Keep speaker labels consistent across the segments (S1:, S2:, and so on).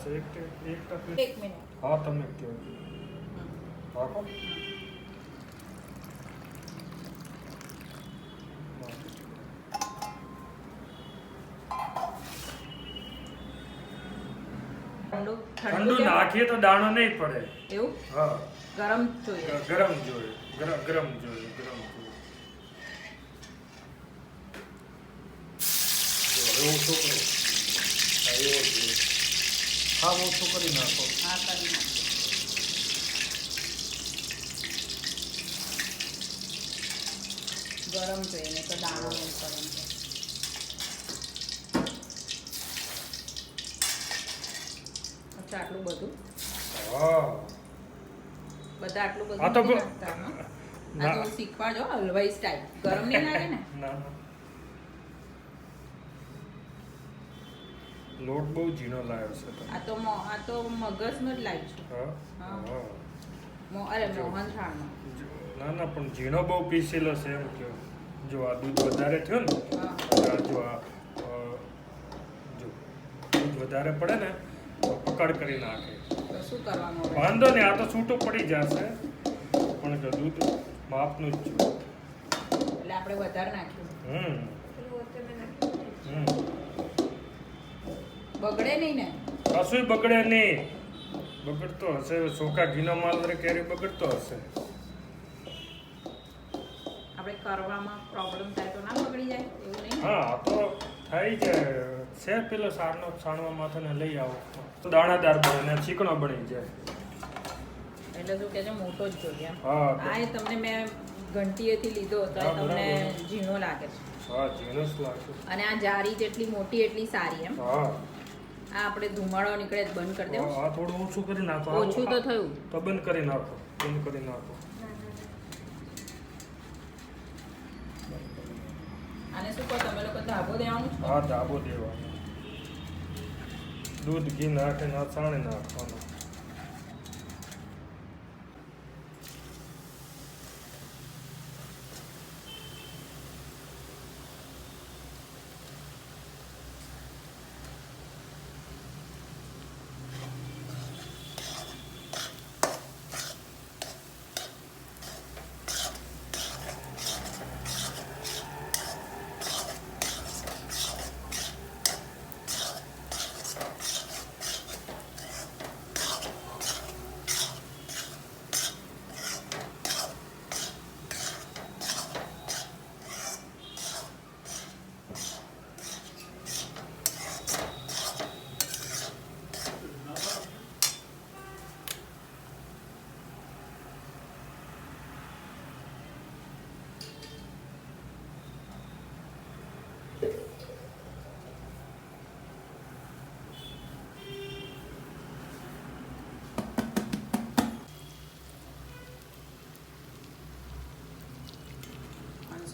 S1: છે એક તકલીફ.
S2: 1 મિનિટ.
S1: હા તમે કહો રાખો. ઠંડુ નાખીએ તો દાણો નહીં પડે
S2: એવું.
S1: હા
S2: ગરમ જોઈએ.
S1: ગરમ જોઈએ. ગરમ જોઈએ. ઓછો કરો. હા ઓછો કરી નાખો.
S2: હા કરી નાખો. ગરમ જોઈએ ને તો દાણો નહીં પડે. અચ્છા આટલું બધું.
S1: હા
S2: બધા આટલું બધું
S1: આ તો
S2: નથી નાખતા, હં? આ તો શીખવાડજો હલવાઈ સ્ટાઈલ. ગરમ નહીં લાગે ને.
S1: ના લોટ બહુ ઝીણો લાવ્યો છે તમે.
S2: આ તો મગજનો જ લાવ્યો છું.
S1: હા
S2: અરે મોહન થાળનો.
S1: ના પણ ઝીણો બહુ પીસેલો છે એમ કે જો આ દૂધ વધારે થયો ને જો દૂધ વધારે પડે ને તો પકડ કરી નાખે.
S2: તો શું કરવાનું હવે?
S1: વાંધો નહીં, આ તો છૂટું પડી જશે પણ જો દૂધ માપનું જ છે
S2: એટલે આપણે વધારે નાખ્યું. બગડે નહીં ને?
S1: કશું બગડે નહીં. બગડતો હશે ચોખા ઘીનો માલ ક્યારે બગડતો હશે.
S2: આપણે કરવામાં પ્રોબ્લેમ થાય તો ના બગડી જાય એવું નહીં ને?
S1: હા તો થઈ જાય છે. પેલો છાણવા માથાને લઈ આવો તો દાણાદાર બને ને ચીકણો બની જાય.
S2: એટલે શું કે છે મોટો જ જોઈએ એમ.
S1: હા
S2: આ એ તમને મેં ઘંટીએથી લીધો તો
S1: હા,
S2: તમને
S1: બરાબર.
S2: ઝીણો લાગે છે.
S1: હા ઝીણો જ લાગશે.
S2: અને આ જારી જેટલી મોટી એટલી સારી એમ.
S1: હા
S2: આ આપણે ધુમાડો નીકળે તો બંધ કરી દેવું.
S1: આ થોડું ઓછું કરી નાખો.
S2: ઓછું તો થયું.
S1: તો બંધ કરી નાખો.
S2: આને શું કહો તમે લોકો ધાબો દેવાનું છે?
S1: હા ધાબો દેવાનો. દૂધ ઘી નાખીને છાણે નાખવાનું.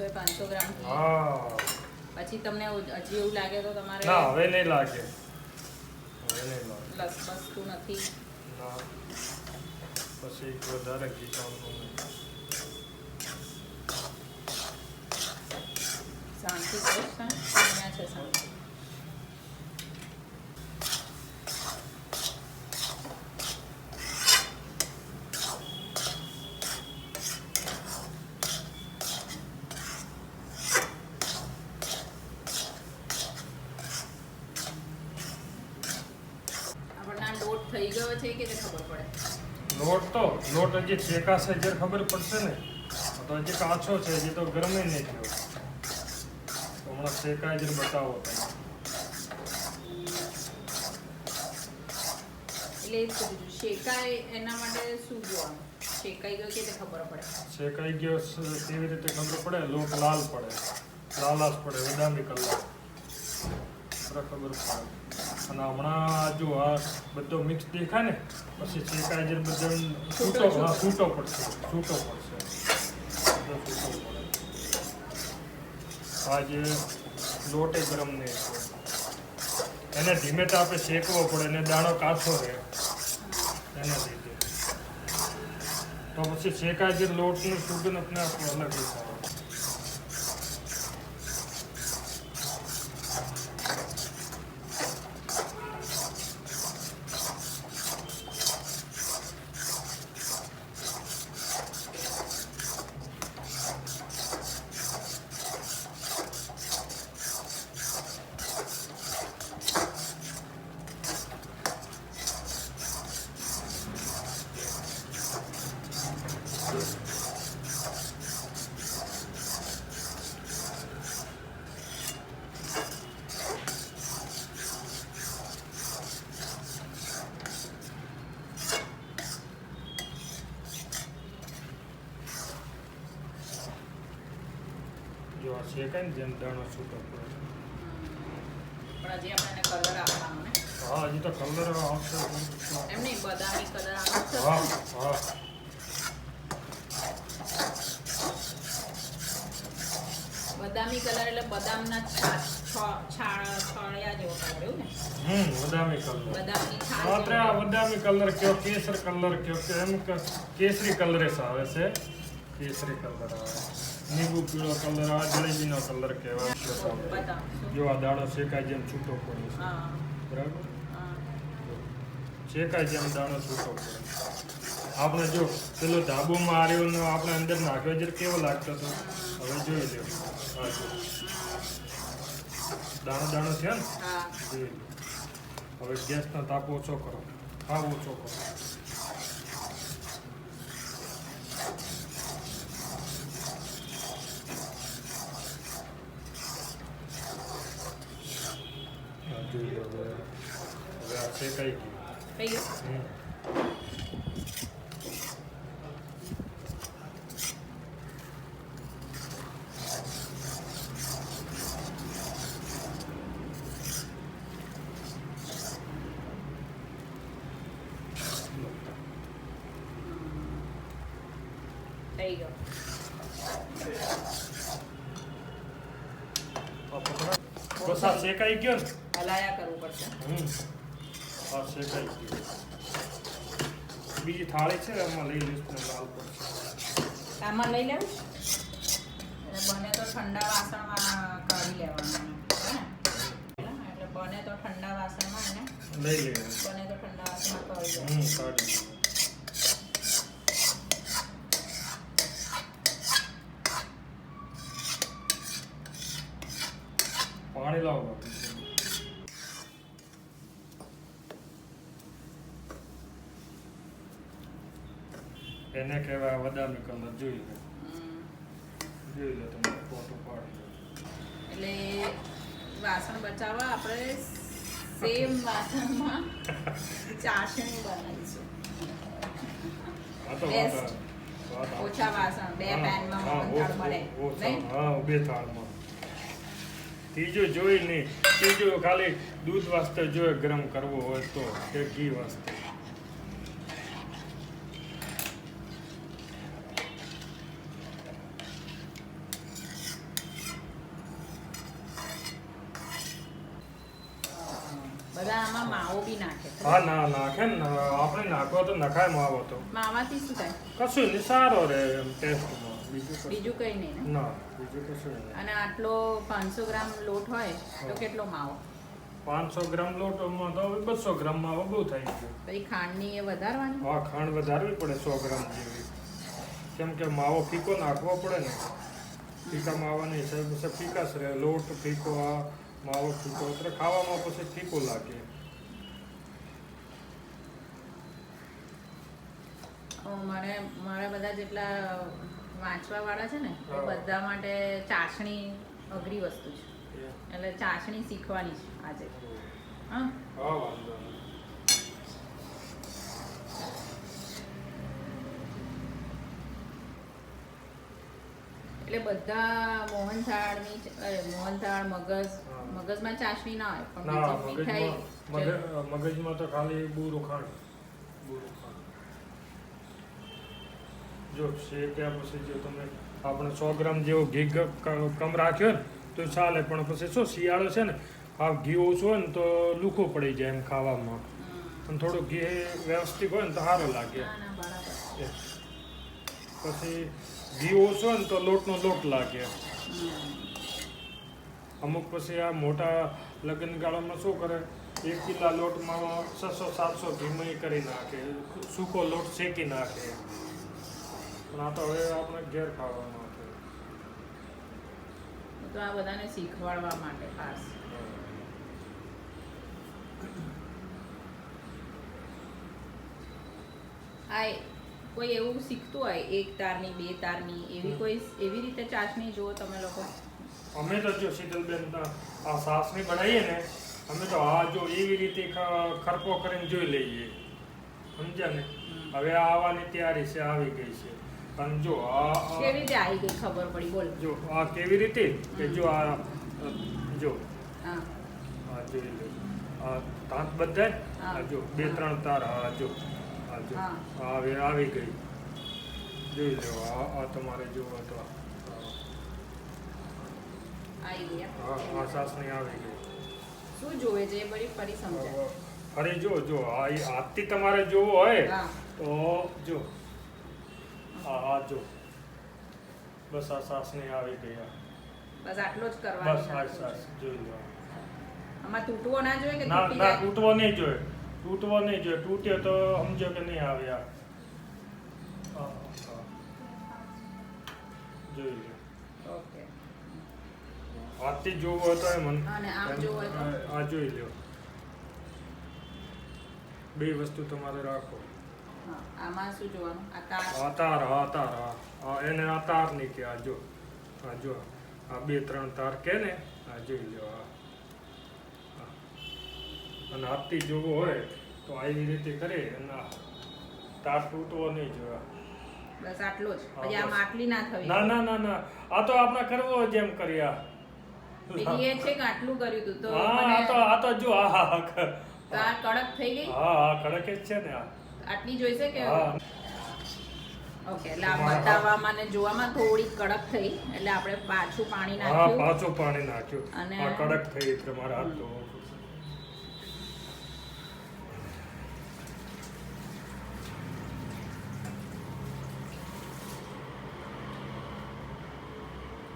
S2: સો 500 ગ્રામ ઘી.
S1: હા
S2: પછી તમને હજી એવું લાગે તો તમારે
S1: ના હવે નહીં લાગે.
S2: લસબસતું નથી.
S1: ના પછી વધારે ઘી કામનું નહીં.
S2: શાંતિ કરો અહીંયા છે શાંતિ. થઈ ગયો છે કે ખબર પડે?
S1: લોટ હજી શેકાશે જ્યારે ખબર પડશે ને. તો હજી કાચો છે, હજી તો ગરમે નહીં થયો. તો હમણાં શેકાય જ બતાવો તમે.
S2: એટલે શેકાય એના માટે શું જોવાનું? શેકાઈ ગયો કે ખબર પડે?
S1: શેકાઈ ગયો કેવી રીતે ખબર પડે? લોટ લાલ પડે, લાલાશ પડે, બદામી કલર ખબર પડે. અને હમણાં જો આ બધો મિક્સ દેખાય ને પછી શેકાય જે બધો છૂટો પડશે. આ જે લોટ એ ગરમ નહીં છે એને ધીમે તાપે શેકવો પડે ને દાણો કાચો રહે એના લીધે. તો પછી શેકાય જે લોટનું સુગંધ આપણે અલગ દેખાય. જો આ શેકાય ને જેમ દાણો છૂટો પડે.
S2: પણ હજી આપણે એને કલર આપવાનો ને.
S1: હા હજી તો કલર આવશે.
S2: એમ નહીં, બદામી કલર આવશે.
S1: હા હા
S2: બદામી કલર એટલે બદામના છાળિયા જેવો કલર એવું ને.
S1: બદામી કલર.
S2: બદામની છાલ
S1: માત્ર આ બદામી કલર કયો કેસર કલર કયો કે એમ કેસરી કલરેસ આવે છે. કેસરી કલર આવે, લીંબુ પીળો કલર આવે, જલેબીનો કલર કહેવાય.
S2: બદામ.
S1: જો આ દાણો શેકાય જેમ છૂટો પડે છે.
S2: હા
S1: બરાબર,
S2: હા.
S1: શેકાય જેમ દાણો છૂટો પડે. આપણે જો પેલો ધાબોમાં આર્યો ને આપણે અંદર નાખ્યો જ્યારે કેવો લાગતો હતો. હવે જોઈ લો, હા જો દાણો દાણો થયો ને.
S2: હા.
S1: જોઈ લો. હવે ગેસનો તાપ ઓછો કરો, હા ઓછો કરો. હા, જોઈ લો. હવે આ શેકાઈ ગયું.
S2: થઈ ગયું. થઈ ગયો.
S1: બસ આ શેકાઈ ગયો ને.
S2: હલાયા કરવું પડશે.
S1: આ શેકાઈ ગયું. બીજી થાળી છે એમાં લઈ લઈશ ને લાલ પડશે.
S2: આમાં લઈ લેવું એટલે બને તો ઠંડા વાસણમાં કાઢી લેવાનું હે ને? એટલે બને તો ઠંડા વાસણમાં એને
S1: લઈ લેવાનું.
S2: બને તો ઠંડા વાસણમાં કાઢી લેવાનું.
S1: કાઢી પાણી લાવો. એને કહેવાય બદામી કલર. જોઈ લો, જોઈ લો તમે ફોટો પાડી લો.
S2: એટલે વાસણ બચાવવા આપણે સેમ વાસણમાં ચાસણી બનાવીશું.
S1: આ તો
S2: Best.
S1: વાત
S2: ઓછા વાસણ, બે પેનમાં મોહનથાળ મળે નહીં?
S1: હા, બે થાળમાં. ત્રીજું જોઈ નહીં, ત્રીજું ખાલી દૂધ વાસ્તે જોઈએ ગરમ કરવો હોય તો, કે ઘી વાસ્તે.
S2: બધા આમાં માવો બી નાખે.
S1: હા ના નાખે ને, આપણે નાખવો તો નખાય માવો તો.
S2: માવાથી શું થાય?
S1: કશું નહીં, સારો રહે એમ ટેસ્ટમાં. બીજું કશું
S2: બીજું કંઈ નહીં ને?
S1: ના, બીજું કશું નહીં.
S2: અને આટલો 500 ગ્રામ લોટ હોય તો કેટલો માવો?
S1: 500 ગ્રામ લોટમાં તો હવે 200 ગ્રામમાં હવે બહુ થઈ ગયું.
S2: પછી ખાંડની એ વધારવાની?
S1: હા, ખાંડ વધારવી પડે 100 ગ્રામ જેવી. કેમ કે માવો ફીકો નાખવો પડે ને. ફીકા માવાની હિસાબે પછી ફીકાશ રહે. લોટ ફીકો, આ માવો ફીકો, એટલે ખાવામાં પછી ફીકો લાગે.
S2: મારા બધા જેટલા વાંચવા વાળા છે ને એ
S1: હા.
S2: બધા માટે ચાસણી અઘરી વસ્તુ છે. એટલે ચાસણી શીખવાની છે આજે. હા,
S1: હા, વાંધો નહીં.
S2: એટલે બધા મોહનથાળ મગજ,
S1: હા.
S2: મગજમાં ચાસણી ના હોય પણ
S1: ના,
S2: બીજી મીઠાઈ
S1: મગજમાં તો ખાલી બુરું ખાંડ. બુરું ખાંડ. જો શેક્યા પછી જો તમે આપણે 100 ગ્રામ જેવો ઘી કમ રાખ્યો ને તો ચાલે, પણ પછી શું શિયાળો છે ને, આ ઘી ઓછું હોય ને તો લુખું પડી જાય એમ ખાવામાં. અને થોડું ઘી વ્યવસ્થિત હોય ને તો સારું લાગે.
S2: ના ના બરાબર.
S1: પછી ઘી ઓછું હોય ને તો લોટનો લોટ લાગે. અમુક પછી આ મોટા લગ્ન ગાળામાં શું કરે, 1 કિલા લોટમાં 600-700 ઘીમય કરી નાખે, સૂકો લોટ શેકી નાખે. પણ આ તો હવે આપણે ઘેર ખાવાનું છે.
S2: તો આ બધાને શીખવાડવા માટે ખાસ. આ કોઈ એવું શીખતું હોય 1 તારની 2 તારની એવી રીતે ચાસણી જુઓ તમે લોકો?
S1: અમે તો જો શીતલબેન આ સાસની બનાવીએ ને, અમે તો આ જો એવી રીતે ખરપો કરીને જોઈ લઈએ, સમજ્યા ને? હવે આ આવવાની તૈયારી છે, આવી ગઈ છે. પણ જો આ
S2: કેવી રીતે આવી ગઈ ખબર પડી બોલ.
S1: જો આ કેવી રીતે કે જો આ જો
S2: હા
S1: આ જોઈ લો આ તાંત બધાય
S2: હા.
S1: આ જો 2-3 તાર આ જો
S2: હા.
S1: આવી ગઈ જોઈ લો આ તમારે જોવો તો
S2: આવી ગઈ એમ?
S1: આ સાસની આવી ગઈ.
S2: શું જોવે છે એ બધી ફરી સમજાય.
S1: અરે જો આ હાથથી તમારે જોવો હોય
S2: હા
S1: તો જો આ જો બસ આ સાસની આવી ગઈ
S2: બસ આટલો જ
S1: બસ
S2: કરવાનો.
S1: આ સાસ જોઈ લો
S2: આમાં તૂટવો ના જોઈએ કે
S1: ના
S2: તૂટી
S1: ના
S2: જાય?
S1: તૂટવો નહીં જોઈએ તૂટ્યો તો સમજો કે નહીં આવે આ હા, હા. જોઈ લો
S2: ઓકે.
S1: હાથથી જોવું હોય તો એમ
S2: અને આમ જોવું હોય તો?
S1: આ જોઈ લો બે વસ્તુ તમારે રાખો
S2: હા આમાં શું જોવાનું? આ તાર.
S1: આ તાર એને આ તાર નહીં કે આ જો આ 2-3 તાર કે ને આ જોઈ લો આ અને હાથથી જોવું હોય તો આવી રીતે કરે અને આ તાર તૂટવો નહીં જોઈએ
S2: બસ આટલો જ.
S1: હા,
S2: પછી આમ
S1: બસ.
S2: આટલી ના થવી.
S1: ના આ તો આપણે કરવો જેમ કર્યા
S2: પેલી એ છે કે આટલું કર્યું તું તો
S1: હા
S2: મને
S1: આ તો જો હા
S2: તો આ કડક થઈ ગઈ.
S1: કડક જ છે ને આ
S2: આટલી જોઈશે કે
S1: હા
S2: ઓકે. એટલે આ બતાવવામાં અને જોવામાં થોડી કડક થઈ એટલે આપણે પાછું પાણી
S1: હા
S2: નાખ્યું.
S1: પાછું પાણી નાખ્યું
S2: અને-
S1: આ કડક થઈ તમારા હાથ તો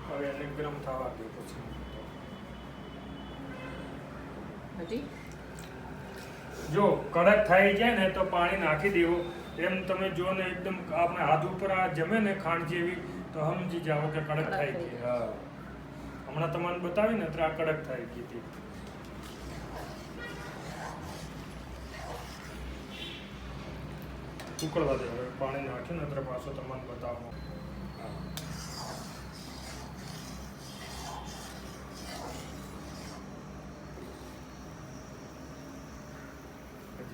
S1: હવે એને ગરમ થવા દો પછી
S2: હજી
S1: જો કડક થઈ જાય ને તો પાણી નાખી દેવું એમ તમે જો ને એકદમ આપણે હાથ ઉપર આ જમે ને ખાંડ જેવી તો સમજી જાઓ કે કડક થઈ ગઈ હા હમણાં તમને બતાવી ને તો આ કડક થઈ ગઈ હતી ઉકળવા દે હવે પાણી નાખ્યું ને તો પાછો તમને બતાવો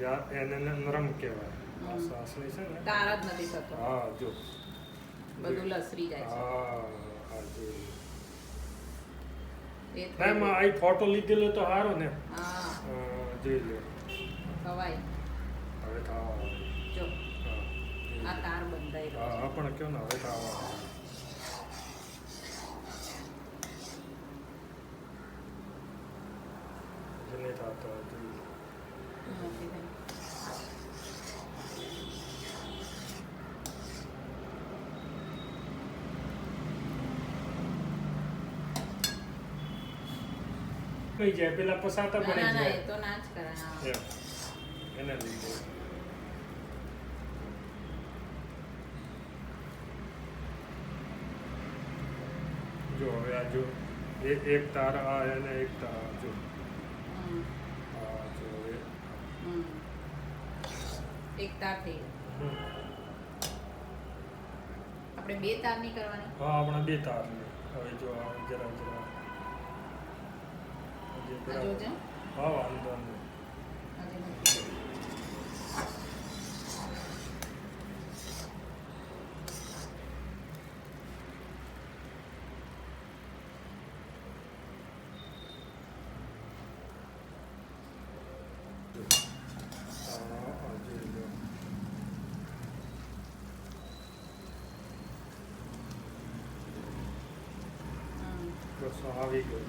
S1: હા એને નરમ કહેવાય આ સાસણી છે ને
S2: તાર જ નથી થતો.
S1: હા જો
S2: બધું લસરી જાય છે.
S1: હા જોઈ
S2: એ
S1: ના
S2: થઈ
S1: એમાં આ ફોટો લીધેલો તો સારો ને
S2: ગયું. હા
S1: જોઈ લો
S2: ખવાય.
S1: હવે ખાવા
S2: જો આ તાર બંધાઈ ગયો.
S1: હા પણ કયો ને હવે ખાવા નહીં થતો જોઈ લો
S2: નથી થઈ.
S1: કઈ જાય પેલા પસાતા
S2: ના
S1: બની
S2: ના
S1: જાય
S2: એ તો ના જ કરાય.
S1: એમ એને લીધે જો હવે આ જો એક તાર આ અને એક તાર જો
S2: હમ.
S1: આ જો હવે
S2: હમ. એક તાર થઈ ગયો.
S1: હમ.
S2: આપણે બે તાર નહીં કરવાની.
S1: હા આપણે બે તાર ને હવે જો આ જરા
S2: આ જોજે.
S1: હા વાંધો નહીં
S2: હજી નથી.
S1: જોઈ લો
S2: હમ.
S1: બસ આવી ગયું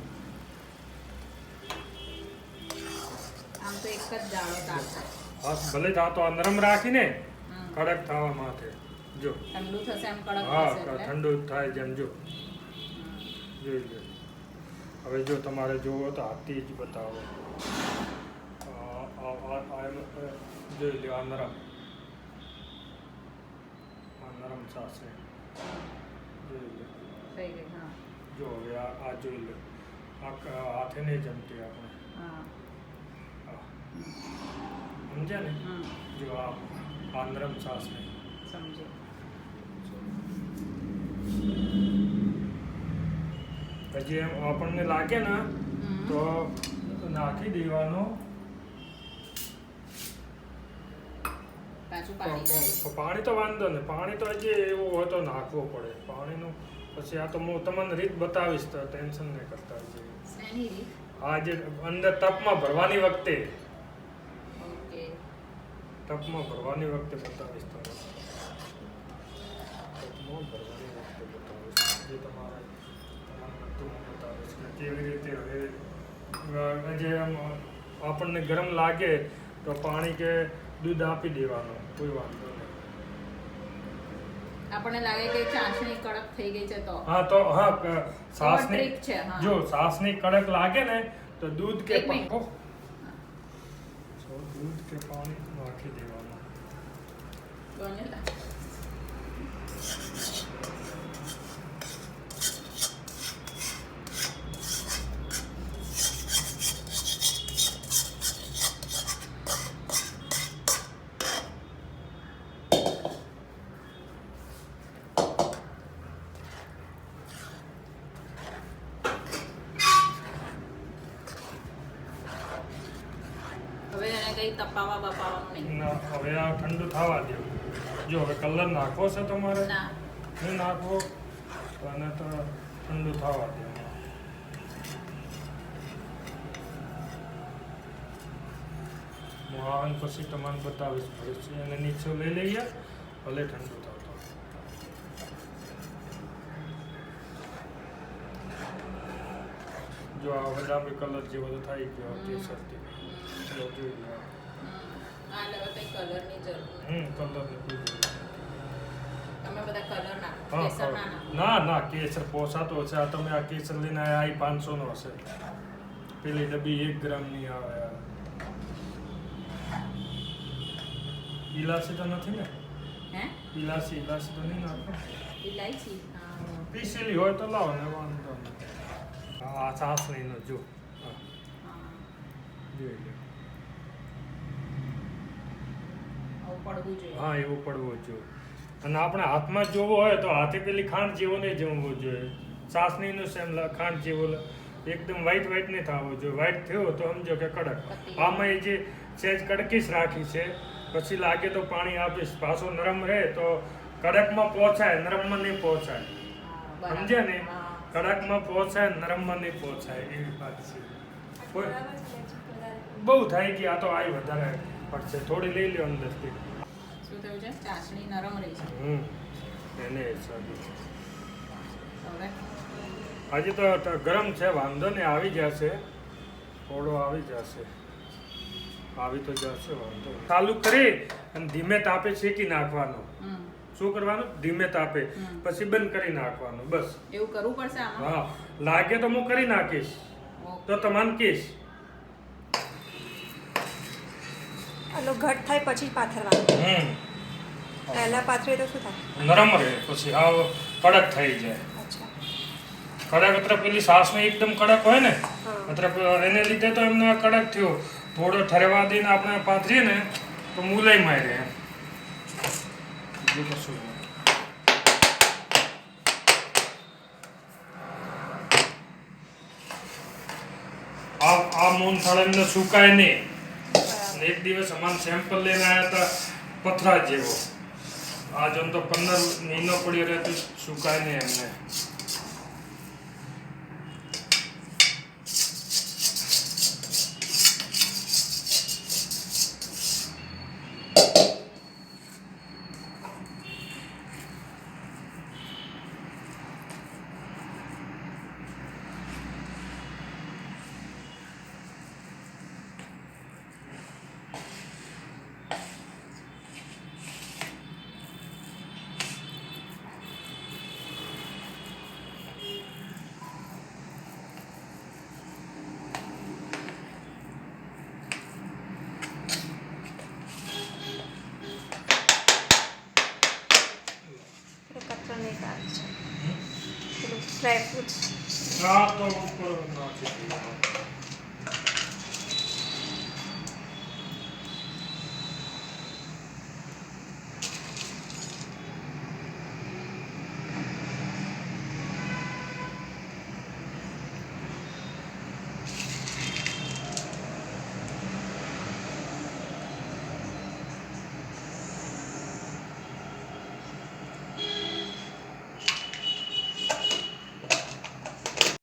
S2: આમ તો એક જ જાડો તાર થાય.
S1: હા ભલે આ તો આ નરમ રાખીને
S2: હમ.
S1: કડક થવા માટે જો
S2: ઠંડુ થશે એમ કડક
S1: હા
S2: થશે એટલે.
S1: ઠંડુ થાય જેમ જો
S2: હમ.
S1: જોઈ લો હવે જો તમારે જોવો તો હાથથી જ બતાવો જોઈ લો આ નરમ છાશ છે જોઈ લો
S2: થઈ ગઈ. હા
S1: જો હવે આ જોઈ લો આ હાથે નહીં જમતી આપણે
S2: હા.
S1: હા. સમજ્યા ને
S2: હમ.
S1: જો આ નરમ છાશ ને
S2: સમજે.
S1: પછી એમ આપણને લાગે ને
S2: હમ.
S1: તો નાખી દેવાનો
S2: પાછું પાણી
S1: પાણી તો વાંધો ને પાણી તો હજી એવું હોય તો નાખવું પડે પાણીનું પછી આ તો હું તમને રીત બતાવીશ તો ટેન્શન નહીં કરતા
S2: શેની રીત?
S1: આ જે અંદર ટપમાં ભરવાની વખતે
S2: ઓકે
S1: ટપમાં ભરવાની વખતે બતાવીશ તમને ટપમાં ભરવાની વખતે બતાવીશ જે તમારે બતાવીશ કે કેવી રીતે હવે જે આમ આપણને ગરમ લાગે તો પાણી કે દૂધ આપી દેવાનું કોઈ વાંધો નહીં.
S2: આપણને લાગે કે ચાસણી કડક થઈ ગઈ છે તો
S1: હા તો હા સાસની
S2: ટ્રીક છે હા.
S1: જો સાસની કડક લાગે ને તો દૂધ કે
S2: એક મિનિટ.
S1: દૂધ કે પાણી નાખી દેવાનું.
S2: કોને લાગે? હવે એને કઈ તપાવા બપાવાનું નહીં.
S1: ના, હવે આ ઠંડુ થવા દો. જો હવે કલર નાખવો છે તમારે
S2: ના
S1: નહીં નાખવો તો આને તો ઠંડુ થવા દો. હું આવે પછી તમને બતાવીશ પછી એને નીચે લઈ લઈએ ભલે ઠંડુ થતો. જો આ બદામી કલર જેવો તો થઈ ગયો કેસરથી ચલો જોઈ લો.
S2: આ લેવા કઈ કલરની જરૂર નથી.
S1: કલરની કોઈ જરૂર નથી.
S2: તમે બધા કલર નાખો
S1: હા,
S2: કેસર ના નાખો.
S1: ના કેસર પોસાતો છે આ તમે આ કેસર લઈને આવ્યા 500 નો હશે પેલી ડબ્બી 1 ગ્રામની આવે ઇલાયચી તો નથી ને
S2: હે
S1: ઇલાયચી તો નહીં નાખો
S2: ઇલાયચી હા
S1: પીસેલી હોય તો લાવો ને વાંધો નહીં. આ ચાસણીનો જો હા
S2: હા
S1: જોઈ લો.
S2: આવું પડવું જોઈએ.
S1: હા એવું પડવું જોઈએ અને આપણે હાથમાં જોવો હોય તો હાથે પેલી ખાંડ જેવો નહીં જમવો જોઈએ. ચાસણીનો સેમ ખાંડ જેવો એકદમ વ્હાઈટ નહીં થવો જોઈએ. વ્હાઈટ થયો તો સમજો કે કડક. આમાં એ જે સહેજ કડકીશ રાખી છે પછી લાગે તો પાણી આપીશ પાછો નરમ રહે તો કડકમાં પહોંચાય નરમમાં નહીં પહોંચાય.
S2: બરાબર.
S1: સમજ્યા ને
S2: હા.
S1: કડકમાં પહોંચાય નરમમાં નહીં પહોંચાય એવી વાત છે. કોઈ બહુ થઈ ગઈ આ તો આઈ વધારે પડશે થોડી લઈ લ્યો અંદરથી.
S2: શું થયું છે? ચાસણી નરમ રહી છે.
S1: એને હિસાબે
S2: હવે
S1: હજી તો ગરમ છે વાંધો નહીં આવી જશે થોડો આવી જશે આવી તો જશે વાંધો નહીં. ચાલુ કરી અને ધીમે તાપે શેકી નાખવાનું. શું કરવાનું ધીમે તાપે પછી બંધ કરી નાખવાનું બસ.
S2: એવું કરવું પડશે આમાં?
S1: હા લાગે તો હું કરી નાખીશ તો તમને કહીશ.
S3: આલો ઘટ થાય પછી પાથરવાનું. પહેલા પાથરે તો શું થાય?
S1: નરમ રહે પછી હાવ કડક થઈ જાય.
S3: અચ્છા
S1: કડક એટલે પેલી સાસને એકદમ કડક હોય ને
S3: હા.
S1: એટલે એને લીધે તો એમને કડક થયો. થોડો ઠરવા દઈને આપણે પાથરીએ ને તો મુલાયમાં રહે. બીજું કશું નહીં. આ મૂંગફળ એમને સુકાય નહીં. અને એક દિવસ અમારે સેમ્પલ લઈને આવ્યા હતા પથરા જેવો. આ જો તો 15 મહિનો પડ્યો રહે તો સુકાય નહીં એમને.
S3: કચરો નહીં કાઢે છે પેલું ડ્રાય ફ્રૂટ્સ
S1: આ તો ઉપર નાખી દીધું.